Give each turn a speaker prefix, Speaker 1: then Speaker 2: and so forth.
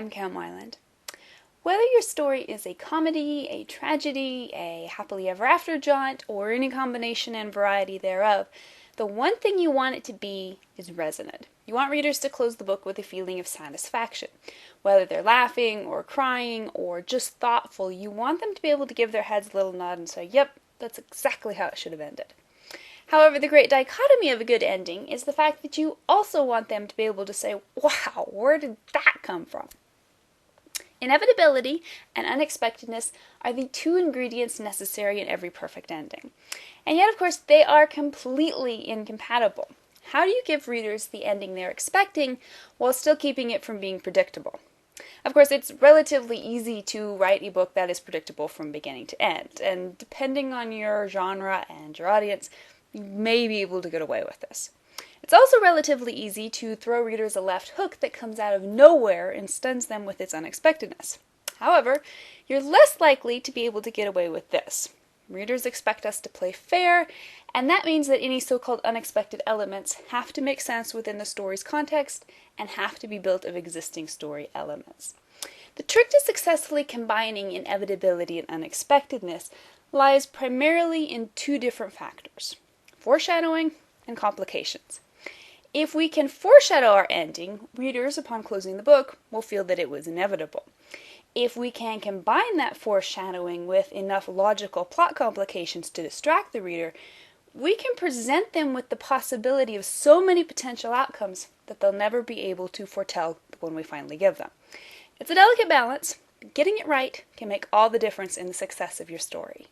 Speaker 1: I'm Count Weiland. Whether your story is a comedy, a tragedy, a happily ever after jaunt, or any combination and variety thereof, the one thing you want it to be is resonant. You want readers to close the book with a feeling of satisfaction. Whether they're laughing or crying or just thoughtful, you want them to be able to give their heads a little nod and say, yep, that's exactly how it should have ended. However, the great dichotomy of a good ending is the fact that you also want them to be able to say, wow, where did that come from? Inevitability and unexpectedness are the two ingredients necessary in every perfect ending. And yet, of course, they are completely incompatible. How do you give readers the ending they're expecting while still keeping it from being predictable? Of course, it's relatively easy to write a book that is predictable from beginning to end, and depending on your genre and your audience, you may be able to get away with this. It's also relatively easy to throw readers a left hook that comes out of nowhere and stuns them with its unexpectedness. However, you're less likely to be able to get away with this. Readers expect us to play fair, and that means that any so-called unexpected elements have to make sense within the story's context and have to be built of existing story elements. The trick to successfully combining inevitability and unexpectedness lies primarily in two different factors: foreshadowing and complications. If we can foreshadow our ending, readers, upon closing the book, will feel that it was inevitable. If we can combine that foreshadowing with enough logical plot complications to distract the reader, we can present them with the possibility of so many potential outcomes that they'll never be able to foretell the one we finally give them. It's a delicate balance, but getting it right can make all the difference in the success of your story.